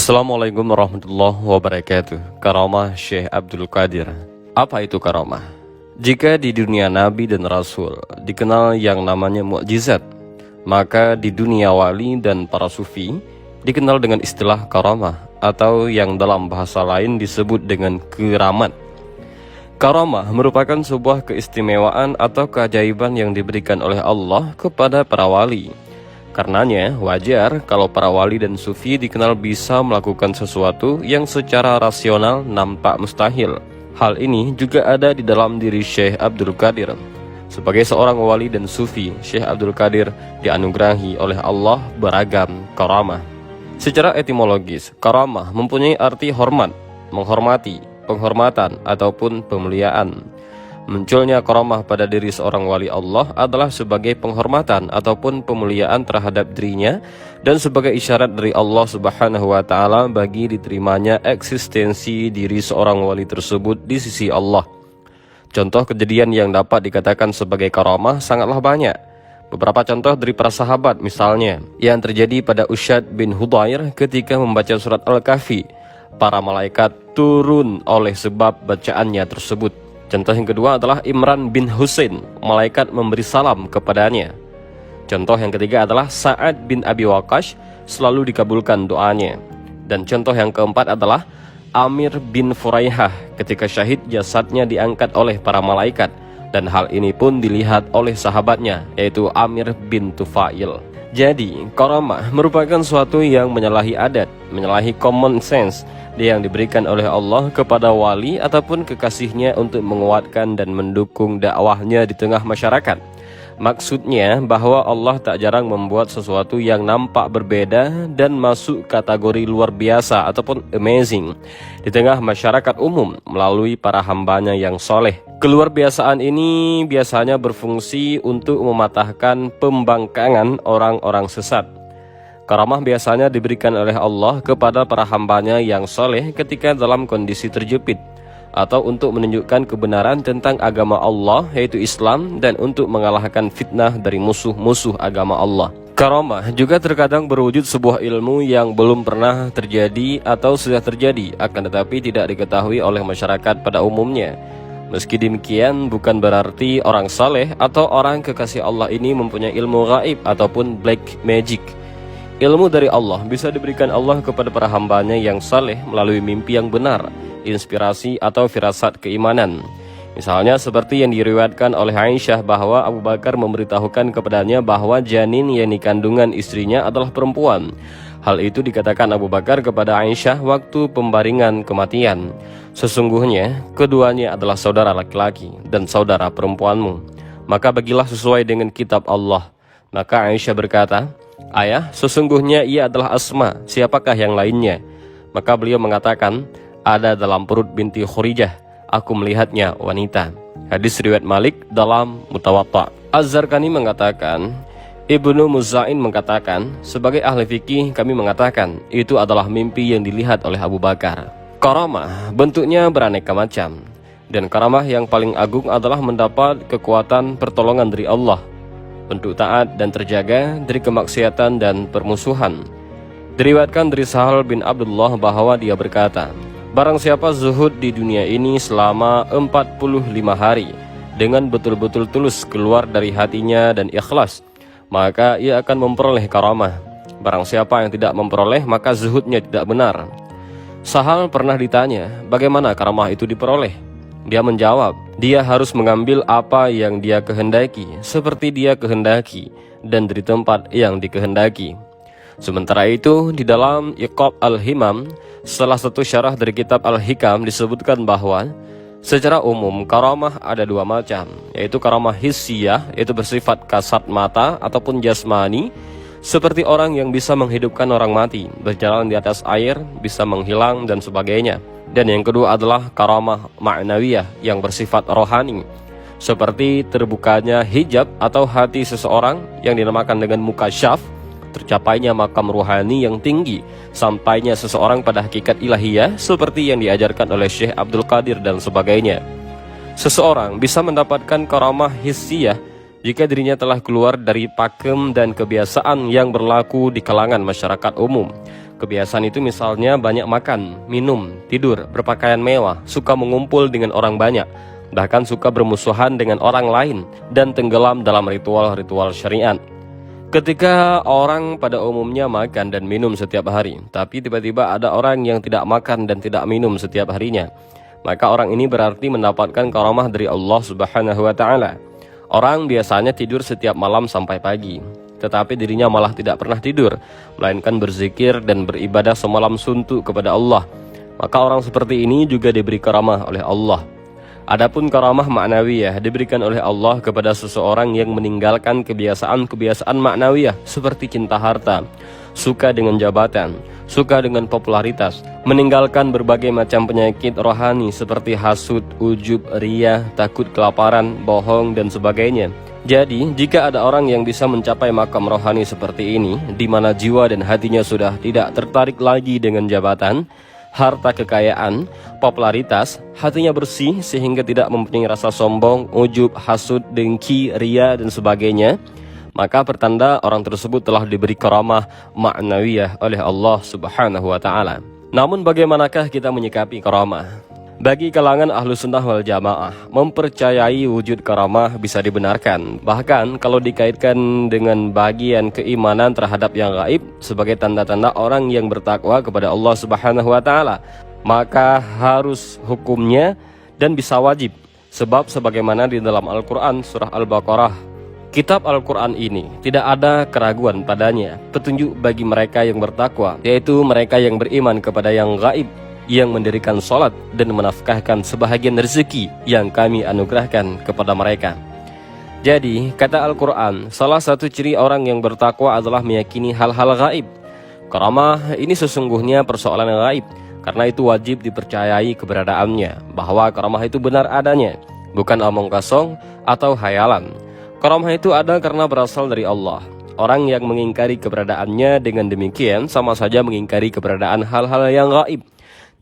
Assalamualaikum warahmatullahi wabarakatuh. Karamah Syekh Abdul Qadir. Apa itu karamah? Jika di dunia Nabi dan Rasul dikenal yang namanya mukjizat, maka di dunia wali dan para sufi dikenal dengan istilah karamah, atau yang dalam bahasa lain disebut dengan keramat. Karamah merupakan sebuah keistimewaan atau keajaiban yang diberikan oleh Allah kepada para wali. Karenanya wajar kalau para wali dan sufi dikenal bisa melakukan sesuatu yang secara rasional nampak mustahil. Hal ini juga ada di dalam diri Syekh Abdul Qadir. Sebagai seorang wali dan sufi, Syekh Abdul Qadir dianugerahi oleh Allah beragam karamah. Secara etimologis, karamah mempunyai arti hormat, menghormati, penghormatan ataupun pemuliaan. Munculnya karamah pada diri seorang wali Allah adalah sebagai penghormatan ataupun pemuliaan terhadap dirinya dan sebagai isyarat dari Allah Subhanahu wa taala bagi diterimanya eksistensi diri seorang wali tersebut di sisi Allah. Contoh kejadian yang dapat dikatakan sebagai karamah sangatlah banyak. Beberapa contoh dari para sahabat misalnya yang terjadi pada Usyad bin Hudayr ketika membaca surat Al-Kahfi. Para malaikat turun oleh sebab bacaannya tersebut. Contoh yang kedua adalah Imran bin Husain, malaikat memberi salam kepadanya. Contoh yang ketiga adalah Sa'ad bin Abi Waqqas, selalu dikabulkan doanya. Dan contoh yang keempat adalah Amir bin Furaihah, ketika syahid jasadnya diangkat oleh para malaikat. Dan hal ini pun dilihat oleh sahabatnya, yaitu Amir bin Tufail. Jadi, karamah merupakan suatu yang menyalahi adat, menyalahi common sense yang diberikan oleh Allah kepada wali ataupun kekasihnya untuk menguatkan dan mendukung dakwahnya di tengah masyarakat. Maksudnya bahwa Allah tak jarang membuat sesuatu yang nampak berbeda dan masuk kategori luar biasa ataupun amazing di tengah masyarakat umum melalui para hambanya yang soleh. Keluarbiasaan ini biasanya berfungsi untuk mematahkan pembangkangan orang-orang sesat. Karamah biasanya diberikan oleh Allah kepada para hambanya yang soleh ketika dalam kondisi terjepit, atau untuk menunjukkan kebenaran tentang agama Allah yaitu Islam, dan untuk mengalahkan fitnah dari musuh-musuh agama Allah. Karamah juga terkadang berwujud sebuah ilmu yang belum pernah terjadi atau sudah terjadi, akan tetapi tidak diketahui oleh masyarakat pada umumnya. Meski demikian, bukan berarti orang saleh atau orang kekasih Allah ini mempunyai ilmu gaib ataupun black magic. Ilmu dari Allah bisa diberikan Allah kepada para hambanya yang saleh melalui mimpi yang benar, inspirasi atau firasat keimanan. Misalnya seperti yang diriwayatkan oleh Aisyah bahwa Abu Bakar memberitahukan kepadanya bahwa janin yang dikandungan istrinya adalah perempuan. Hal itu dikatakan Abu Bakar kepada Aisyah waktu pembaringan kematian. Sesungguhnya keduanya adalah saudara laki-laki dan saudara perempuanmu, maka bagilah sesuai dengan kitab Allah. Maka Aisyah berkata, "Ayah, sesungguhnya ia adalah Asma, siapakah yang lainnya?" Maka beliau mengatakan, "Ada dalam perut binti Khurijah, aku melihatnya wanita." Hadis riwayat Malik dalam Mutawatta. Az-Zarqani mengatakan, Ibnu Muzain mengatakan, sebagai ahli fikih kami mengatakan itu adalah mimpi yang dilihat oleh Abu Bakar. Karamah bentuknya beraneka macam, dan karamah yang paling agung adalah mendapat kekuatan pertolongan dari Allah untuk taat dan terjaga dari kemaksiatan dan permusuhan. Diriwayatkan dari Sahal bin Abdullah bahwa dia berkata, "Barang siapa zuhud di dunia ini selama 45 hari dengan betul-betul tulus keluar dari hatinya dan ikhlas, maka ia akan memperoleh karamah. Barang siapa yang tidak memperoleh, maka zuhudnya tidak benar." Sahal pernah ditanya, bagaimana karamah itu diperoleh? Dia menjawab, dia harus mengambil apa yang dia kehendaki, seperti dia kehendaki, dan dari tempat yang dikehendaki. Sementara itu, di dalam Iqab al-Himam, salah satu syarah dari kitab Al-Hikam, disebutkan bahwa secara umum karamah ada dua macam, yaitu karamah hissiyah, yaitu bersifat kasat mata ataupun jasmani, seperti orang yang bisa menghidupkan orang mati, berjalan di atas air, bisa menghilang dan sebagainya. Dan yang kedua adalah karamah ma'nawiyah yang bersifat rohani, seperti terbukanya hijab atau hati seseorang yang dinamakan dengan mukasyaf, tercapainya makam rohani yang tinggi, sampainya seseorang pada hakikat ilahiyah seperti yang diajarkan oleh Syekh Abdul Qadir dan sebagainya. Seseorang bisa mendapatkan karamah hissiyah jika dirinya telah keluar dari pakem dan kebiasaan yang berlaku di kalangan masyarakat umum. Kebiasaan itu misalnya banyak makan, minum, tidur, berpakaian mewah, suka mengumpul dengan orang banyak, bahkan suka bermusuhan dengan orang lain, dan tenggelam dalam ritual-ritual syariat. Ketika orang pada umumnya makan dan minum setiap hari, tapi tiba-tiba ada orang yang tidak makan dan tidak minum setiap harinya, maka orang ini berarti mendapatkan karamah dari Allah Subhanahu wa Ta'ala. Orang biasanya tidur setiap malam sampai pagi, tetapi dirinya malah tidak pernah tidur, melainkan berzikir dan beribadah semalam suntuk kepada Allah. Maka orang seperti ini juga diberi karamah oleh Allah. Adapun karamah ma'nawiyah diberikan oleh Allah kepada seseorang yang meninggalkan kebiasaan-kebiasaan ma'nawiyah seperti cinta harta, suka dengan jabatan, suka dengan popularitas, meninggalkan berbagai macam penyakit rohani seperti hasud, ujub, riya, takut kelaparan, bohong, dan sebagainya. Jadi, jika ada orang yang bisa mencapai makam rohani seperti ini, di mana jiwa dan hatinya sudah tidak tertarik lagi dengan jabatan, harta kekayaan, popularitas, hatinya bersih sehingga tidak mempunyai rasa sombong, ujub, hasud, dengki, riya, dan sebagainya, maka pertanda orang tersebut telah diberi karamah ma'nawiyah oleh Allah Subhanahu wa Ta'ala. Namun bagaimanakah kita menyikapi karamah? Bagi kalangan ahlu sunnah wal jamaah, mempercayai wujud karamah bisa dibenarkan. Bahkan kalau dikaitkan dengan bagian keimanan terhadap yang gaib sebagai tanda-tanda orang yang bertakwa kepada Allah Subhanahu wa Ta'ala, maka harus hukumnya dan bisa wajib. Sebab sebagaimana di dalam Al-Quran surah Al-Baqarah, kitab Al-Quran ini tidak ada keraguan padanya, petunjuk bagi mereka yang bertakwa, yaitu mereka yang beriman kepada yang gaib, yang mendirikan sholat dan menafkahkan sebahagian rezeki yang kami anugerahkan kepada mereka. Jadi, kata Al-Quran, salah satu ciri orang yang bertakwa adalah meyakini hal-hal gaib. Karamah ini sesungguhnya persoalan gaib, karena itu wajib dipercayai keberadaannya, bahwa karamah itu benar adanya, bukan omong kosong atau hayalan. Karamah itu ada karena berasal dari Allah. Orang yang mengingkari keberadaannya dengan demikian sama saja mengingkari keberadaan hal-hal yang gaib.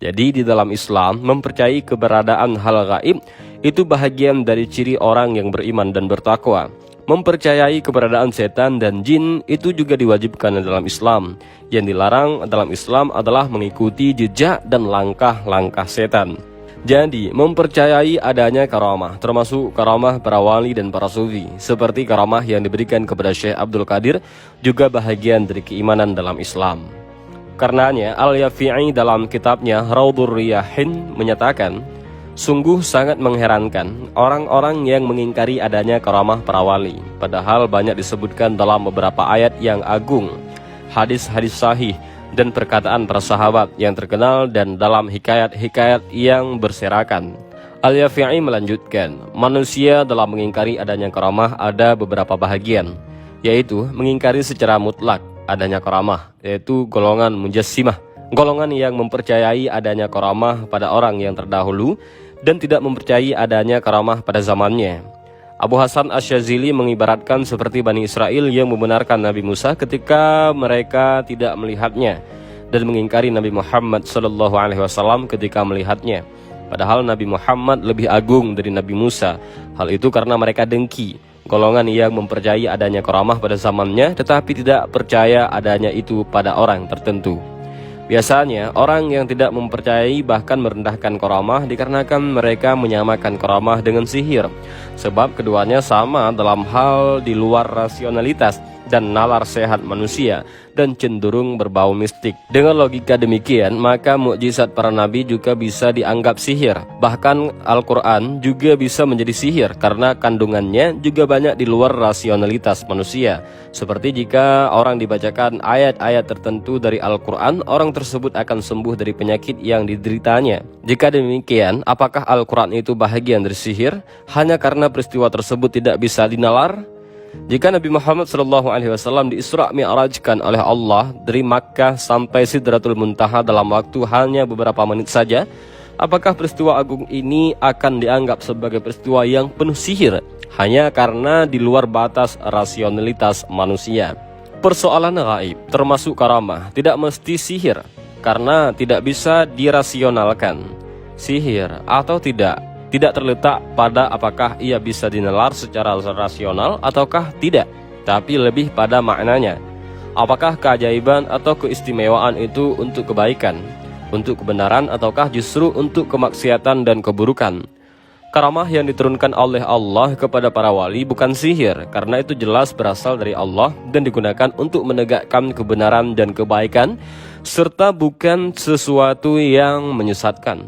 Jadi di dalam Islam, mempercayai keberadaan hal gaib itu bahagian dari ciri orang yang beriman dan bertakwa. Mempercayai keberadaan setan dan jin itu juga diwajibkan dalam Islam. Yang dilarang dalam Islam adalah mengikuti jejak dan langkah-langkah setan. Jadi mempercayai adanya karamah, termasuk karamah para wali dan para sufi, seperti karamah yang diberikan kepada Syekh Abdul Qadir, juga bahagian dari keimanan dalam Islam. Karenanya Al-Yafi'i dalam kitabnya Raudhur Riyahin menyatakan, sungguh sangat mengherankan orang-orang yang mengingkari adanya karamah para wali, padahal banyak disebutkan dalam beberapa ayat yang agung, hadis-hadis sahih, dan perkataan para sahabat yang terkenal dan dalam hikayat-hikayat yang berserakan. Al-Yafi'i melanjutkan, manusia dalam mengingkari adanya karamah ada beberapa bahagian, yaitu mengingkari secara mutlak adanya karamah, yaitu golongan mujassimah, golongan yang mempercayai adanya karamah pada orang yang terdahulu dan tidak mempercayai adanya karamah pada zamannya. Abu Hasan Asy-Syadzili mengibaratkan seperti Bani Israel yang membenarkan Nabi Musa ketika mereka tidak melihatnya dan mengingkari Nabi Muhammad SAW ketika melihatnya. Padahal Nabi Muhammad lebih agung dari Nabi Musa. Hal itu karena mereka dengki, golongan yang mempercayai adanya karamah pada zamannya tetapi tidak percaya adanya itu pada orang tertentu. Biasanya orang yang tidak mempercayai bahkan merendahkan karamah dikarenakan mereka menyamakan karamah dengan sihir, sebab keduanya sama dalam hal di luar rasionalitas dan nalar sehat manusia dan cenderung berbau mistik. Dengan logika demikian, maka mukjizat para nabi juga bisa dianggap sihir. Bahkan Al-Quran juga bisa menjadi sihir karena kandungannya juga banyak di luar rasionalitas manusia. Seperti jika orang dibacakan ayat-ayat tertentu dari Al-Quran, orang tersebut akan sembuh dari penyakit yang dideritanya. Jika demikian, apakah Al-Quran itu bahagian dari sihir hanya karena peristiwa tersebut tidak bisa dinalar? Jika Nabi Muhammad SAW di-Isra' Mi'rajkan oleh Allah dari Makkah sampai Sidratul Muntaha dalam waktu hanya beberapa menit saja, apakah peristiwa agung ini akan dianggap sebagai peristiwa yang penuh sihir hanya karena di luar batas rasionalitas manusia? Persoalan gaib termasuk karamah tidak mesti sihir karena tidak bisa dirasionalkan. Sihir atau tidak terletak pada apakah ia bisa dinalar secara rasional ataukah tidak, tapi lebih pada maknanya. Apakah keajaiban atau keistimewaan itu untuk kebaikan, untuk kebenaran, ataukah justru untuk kemaksiatan dan keburukan? Karamah yang diturunkan oleh Allah kepada para wali bukan sihir, karena itu jelas berasal dari Allah dan digunakan untuk menegakkan kebenaran dan kebaikan, serta bukan sesuatu yang menyesatkan.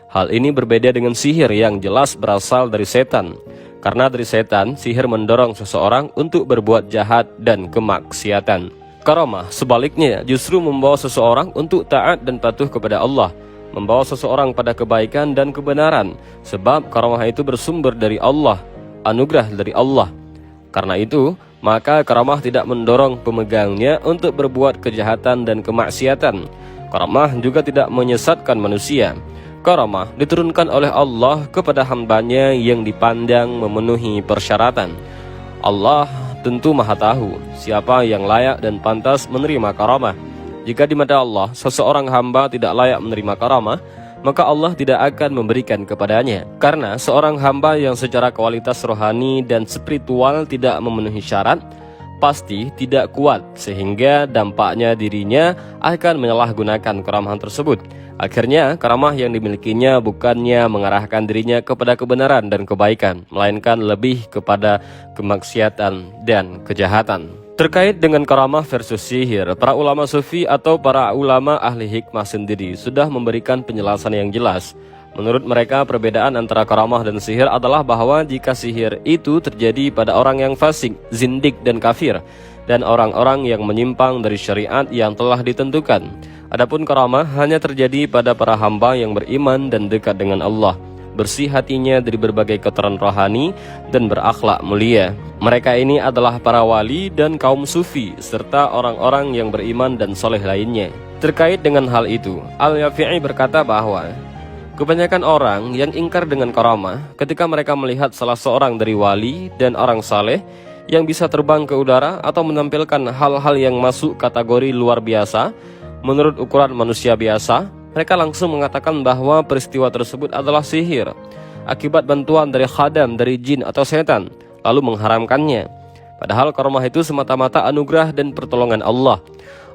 Hal ini berbeda dengan sihir yang jelas berasal dari setan. Karena dari setan, sihir mendorong seseorang untuk berbuat jahat dan kemaksiatan. Karamah sebaliknya justru membawa seseorang untuk taat dan patuh kepada Allah, membawa seseorang pada kebaikan dan kebenaran, sebab karamah itu bersumber dari Allah, anugerah dari Allah. Karena itu, maka karamah tidak mendorong pemegangnya untuk berbuat kejahatan dan kemaksiatan. Karamah juga tidak menyesatkan manusia. Karamah diturunkan oleh Allah kepada hambanya yang dipandang memenuhi persyaratan. Allah tentu maha tahu siapa yang layak dan pantas menerima karamah. Jika di mata Allah seseorang hamba tidak layak menerima karamah, maka Allah tidak akan memberikan kepadanya. Karena seorang hamba yang secara kualitas rohani dan spiritual tidak memenuhi syarat, pasti tidak kuat, sehingga dampaknya dirinya akan menyalahgunakan karamah tersebut. Akhirnya karamah yang dimilikinya bukannya mengarahkan dirinya kepada kebenaran dan kebaikan, melainkan lebih kepada kemaksiatan dan kejahatan. Terkait dengan karamah versus sihir, para ulama sufi atau para ulama ahli hikmah sendiri sudah memberikan penjelasan yang jelas. Menurut mereka, perbedaan antara karamah dan sihir adalah bahwa jika sihir itu terjadi pada orang yang fasik, zindik, dan kafir, dan orang-orang yang menyimpang dari syariat yang telah ditentukan. Adapun karamah hanya terjadi pada para hamba yang beriman dan dekat dengan Allah, bersih hatinya dari berbagai kotoran rohani, dan berakhlak mulia. Mereka ini adalah para wali dan kaum sufi, serta orang-orang yang beriman dan soleh lainnya. Terkait dengan hal itu, Al-Yafi'i berkata bahwa kebanyakan orang yang ingkar dengan karamah ketika mereka melihat salah seorang dari wali dan orang saleh yang bisa terbang ke udara atau menampilkan hal-hal yang masuk kategori luar biasa menurut ukuran manusia biasa, mereka langsung mengatakan bahwa peristiwa tersebut adalah sihir akibat bantuan dari khadam, dari jin atau setan, lalu mengharamkannya. Padahal karamah itu semata-mata anugerah dan pertolongan Allah.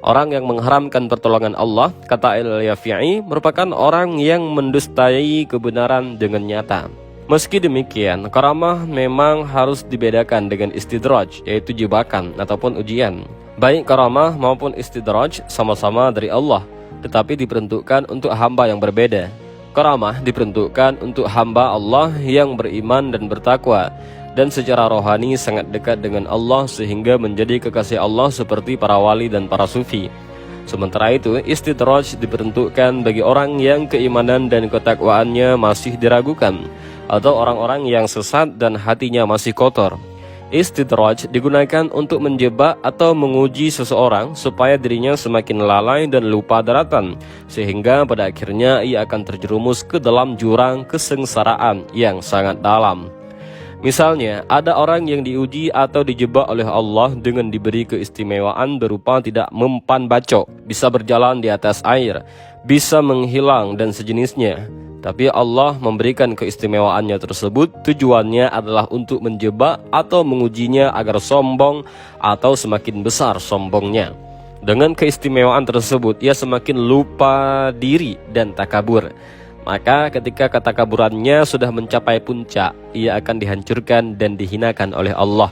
Orang yang mengharamkan pertolongan Allah, kata Al-Yafi'i, merupakan orang yang mendustai kebenaran dengan nyata. Meski demikian, karamah memang harus dibedakan dengan istidraj, yaitu jebakan ataupun ujian. Baik karamah maupun istidraj sama-sama dari Allah, tetapi diperuntukkan untuk hamba yang berbeda. Karamah diperuntukkan untuk hamba Allah yang beriman dan bertakwa, dan secara rohani sangat dekat dengan Allah sehingga menjadi kekasih Allah seperti para wali dan para sufi. Sementara itu, istidraj diperuntukkan bagi orang yang keimanan dan ketakwaannya masih diragukan, atau orang-orang yang sesat dan hatinya masih kotor. Istidraj digunakan untuk menjebak atau menguji seseorang supaya dirinya semakin lalai dan lupa daratan, sehingga pada akhirnya ia akan terjerumus ke dalam jurang kesengsaraan yang sangat dalam. Misalnya, ada orang yang diuji atau dijebak oleh Allah dengan diberi keistimewaan berupa tidak mempan bacok, bisa berjalan di atas air, bisa menghilang dan sejenisnya. Tapi Allah memberikan keistimewaannya tersebut tujuannya adalah untuk menjebak atau mengujinya agar sombong atau semakin besar sombongnya. Dengan keistimewaan tersebut, ia semakin lupa diri dan takabur. Maka ketika ketakaburannya sudah mencapai puncak, ia akan dihancurkan dan dihinakan oleh Allah.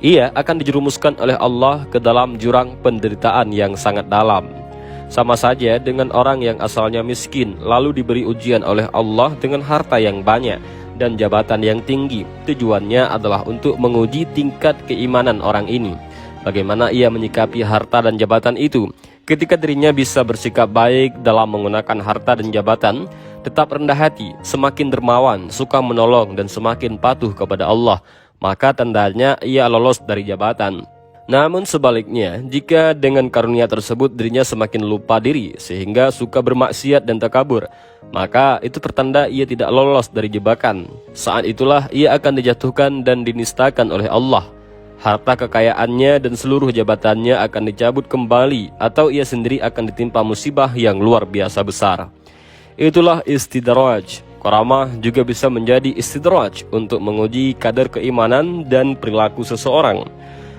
Ia akan dijerumuskan oleh Allah ke dalam jurang penderitaan yang sangat dalam. Sama saja dengan orang yang asalnya miskin lalu diberi ujian oleh Allah dengan harta yang banyak dan jabatan yang tinggi. Tujuannya adalah untuk menguji tingkat keimanan orang ini. Bagaimana ia menyikapi harta dan jabatan itu. Ketika dirinya bisa bersikap baik dalam menggunakan harta dan jabatan, tetap rendah hati, semakin dermawan, suka menolong dan semakin patuh kepada Allah, maka tandanya ia lolos dari jabatan. Namun sebaliknya, jika dengan karunia tersebut dirinya semakin lupa diri sehingga suka bermaksiat dan takabur, maka itu pertanda ia tidak lolos dari jebakan. Saat itulah ia akan dijatuhkan dan dinistakan oleh Allah. Harta kekayaannya dan seluruh jabatannya akan dicabut kembali, atau ia sendiri akan ditimpa musibah yang luar biasa besar. Itulah istidraj. Karamah juga bisa menjadi istidraj untuk menguji kadar keimanan dan perilaku seseorang.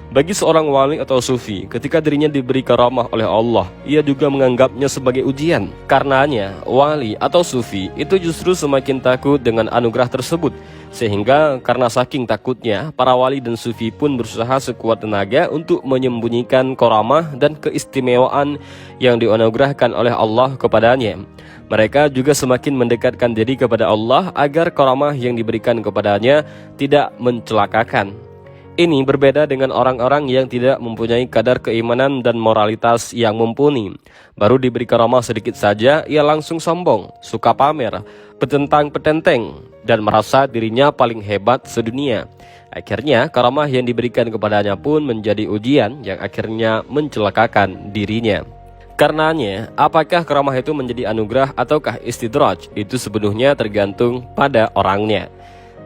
Bagi seorang wali atau sufi, ketika dirinya diberi karamah oleh Allah, ia juga menganggapnya sebagai ujian. Karenanya, wali atau sufi itu justru semakin takut dengan anugerah tersebut. Sehingga karena saking takutnya, para wali dan sufi pun berusaha sekuat tenaga untuk menyembunyikan karamah dan keistimewaan yang dianugerahkan oleh Allah kepadanya. Mereka juga semakin mendekatkan diri kepada Allah agar karamah yang diberikan kepadanya tidak mencelakakan. Ini berbeda dengan orang-orang yang tidak mempunyai kadar keimanan dan moralitas yang mumpuni. Baru diberi karamah sedikit saja, ia langsung sombong, suka pamer, petentang-petenteng, dan merasa dirinya paling hebat sedunia. Akhirnya, karamah yang diberikan kepadanya pun menjadi ujian yang akhirnya mencelakakan dirinya. Karenanya, apakah karamah itu menjadi anugerah ataukah istidraj? Itu sepenuhnya tergantung pada orangnya.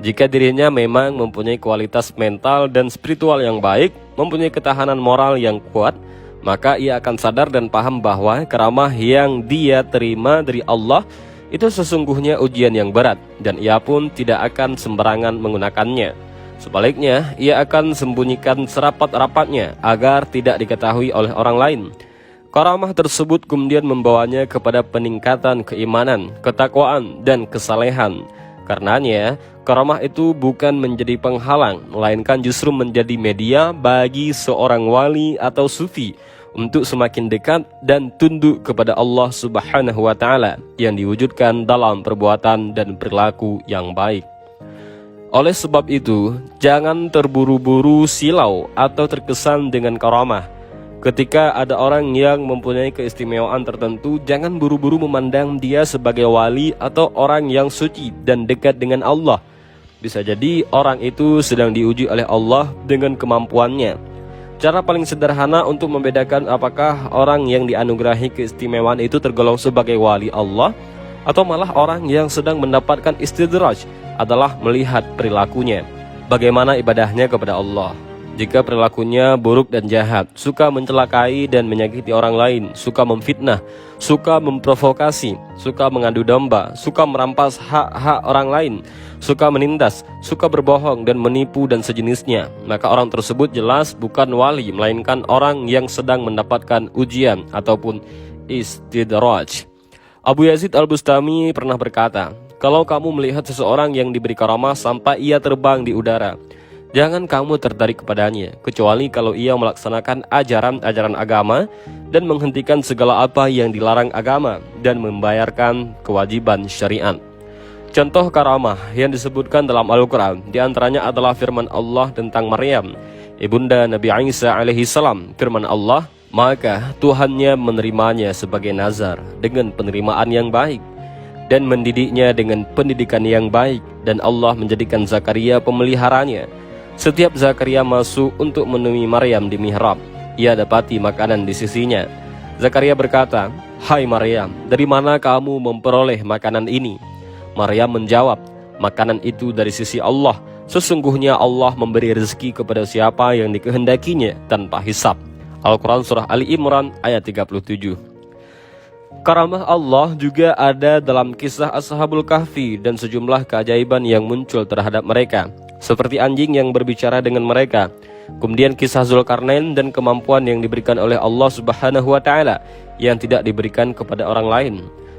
Jika dirinya memang mempunyai kualitas mental dan spiritual yang baik, mempunyai ketahanan moral yang kuat, maka ia akan sadar dan paham bahwa karamah yang dia terima dari Allah itu sesungguhnya ujian yang berat, dan ia pun tidak akan sembarangan menggunakannya. Sebaliknya, ia akan sembunyikan serapat-rapatnya agar tidak diketahui oleh orang lain. Karamah tersebut kemudian membawanya kepada peningkatan keimanan, ketakwaan, dan kesalehan. Karenanya, karamah itu bukan menjadi penghalang, melainkan justru menjadi media bagi seorang wali atau sufi untuk semakin dekat dan tunduk kepada Allah Subhanahu wa Ta'ala yang diwujudkan dalam perbuatan dan perilaku yang baik. Oleh sebab itu, jangan terburu-buru silau atau terkesan dengan karamah. Ketika ada orang yang mempunyai keistimewaan tertentu, jangan buru-buru memandang dia sebagai wali atau orang yang suci dan dekat dengan Allah. Bisa jadi orang itu sedang diuji oleh Allah dengan kemampuannya. Cara paling sederhana untuk membedakan apakah orang yang dianugerahi keistimewaan itu tergolong sebagai wali Allah atau malah orang yang sedang mendapatkan istidraj adalah melihat perilakunya. Bagaimana ibadahnya kepada Allah. Jika perilakunya buruk dan jahat, suka mencelakai dan menyakiti orang lain, suka memfitnah, suka memprovokasi, suka mengadu domba, suka merampas hak-hak orang lain, suka menindas, suka berbohong dan menipu dan sejenisnya, maka orang tersebut jelas bukan wali, melainkan orang yang sedang mendapatkan ujian ataupun istidraj. Abu Yazid Al-Bustami pernah berkata, kalau kamu melihat seseorang yang diberi karamah sampai ia terbang di udara, jangan kamu tertarik kepadanya, kecuali kalau ia melaksanakan ajaran-ajaran agama dan menghentikan segala apa yang dilarang agama dan membayarkan kewajiban syariat. Contoh karamah yang disebutkan dalam Al-Quran diantaranya adalah firman Allah tentang Maryam, ibunda Nabi Isa alaihi salam. Firman Allah, maka Tuhannya menerimanya sebagai nazar dengan penerimaan yang baik dan mendidiknya dengan pendidikan yang baik, dan Allah menjadikan Zakaria pemeliharanya. Setiap Zakaria masuk untuk menemui Maryam di mihrab, ia dapati makanan di sisinya. Zakaria berkata, "Hai Maryam, dari mana kamu memperoleh makanan ini?" Maryam menjawab, "Makanan itu dari sisi Allah. Sesungguhnya Allah memberi rezeki kepada siapa yang dikehendakinya tanpa hisab." Al-Quran Surah Ali Imran ayat 37. Karamah Allah juga ada dalam kisah Ashabul Kahfi dan sejumlah keajaiban yang muncul terhadap mereka, seperti anjing yang berbicara dengan mereka. Kemudian kisah Zulkarnain dan kemampuan yang diberikan oleh Allah Subhanahu wa Ta'ala yang tidak diberikan kepada orang lain.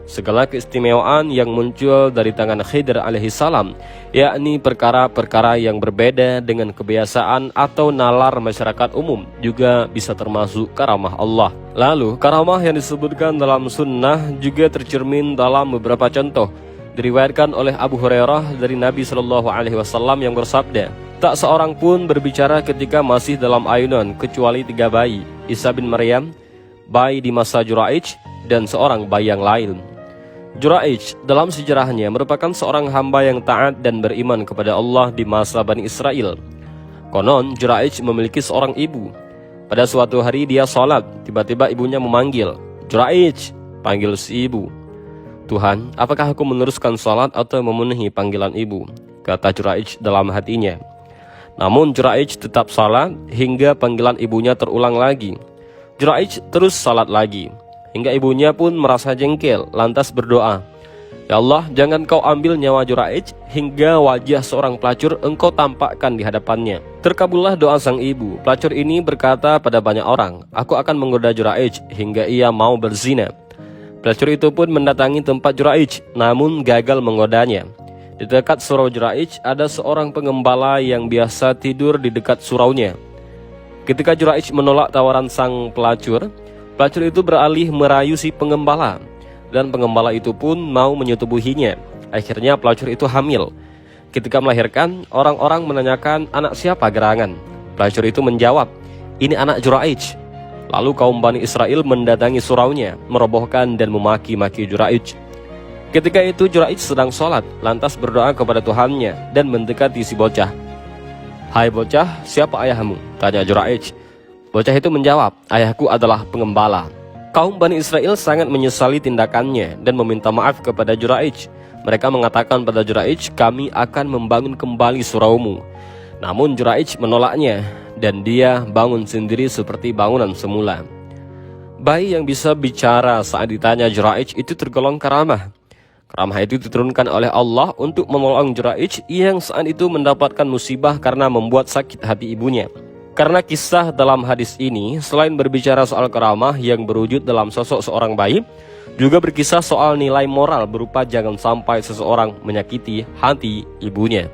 Segala keistimewaan yang muncul dari tangan Khidir alaihi salam, yakni perkara-perkara yang berbeda dengan kebiasaan atau nalar masyarakat umum, juga bisa termasuk karamah Allah. Lalu karamah yang disebutkan dalam sunnah juga tercermin dalam beberapa contoh. Diriwayatkan oleh Abu Hurairah dari Nabi SAW yang bersabda, tak seorang pun berbicara ketika masih dalam ayunan kecuali 3 bayi, Isa bin Maryam, bayi di masa Juraij, dan seorang bayi yang lain. Juraij dalam sejarahnya merupakan seorang hamba yang taat dan beriman kepada Allah di masa Bani Israel. Konon Juraij memiliki seorang ibu. Pada suatu hari dia sholat, tiba-tiba ibunya memanggil, "Juraij," panggil si ibu. "Tuhan, apakah aku meneruskan sholat atau memenuhi panggilan ibu?" kata Juraij dalam hatinya. Namun Juraij tetap sholat hingga panggilan ibunya terulang lagi. Juraij terus sholat lagi hingga ibunya pun merasa jengkel, lantas berdoa, Ya Allah, jangan kau ambil nyawa Juraij hingga wajah seorang pelacur engkau tampakkan di hadapannya. Terkabullah doa sang ibu. Pelacur ini berkata pada banyak orang, aku akan menggoda Juraij hingga ia mau berzina. Pelacur itu pun mendatangi tempat Juraij, namun gagal menggodanya. Di dekat surau Juraij ada seorang pengembala yang biasa tidur di dekat suraunya. Ketika Juraij menolak tawaran sang pelacur, pelacur itu beralih merayu si pengembala. Dan pengembala itu pun mau menyetubuhinya. Akhirnya pelacur itu hamil. Ketika melahirkan, orang-orang menanyakan anak siapa gerangan. Pelacur itu menjawab, ini anak Juraij. Lalu kaum Bani Israel mendatangi suraunya, merobohkan dan memaki-maki Juraij. Ketika itu Juraij sedang sholat, lantas berdoa kepada Tuhannya dan mendekati si bocah. Hai bocah, siapa ayahmu? Tanya Juraij. Bocah itu menjawab, ayahku adalah pengembala. Kaum Bani Israel sangat menyesali tindakannya dan meminta maaf kepada Juraij. Mereka mengatakan pada Juraij, kami akan membangun kembali suraumu. Namun Juraij menolaknya dan dia bangun sendiri seperti bangunan semula. Bayi yang bisa bicara saat ditanya Juraij itu tergolong karamah. Karamah itu diturunkan oleh Allah untuk menolong Juraij yang saat itu mendapatkan musibah karena membuat sakit hati ibunya. Karena kisah dalam hadis ini selain berbicara soal karamah yang berwujud dalam sosok seorang bayi, juga berkisah soal nilai moral berupa jangan sampai seseorang menyakiti hati ibunya.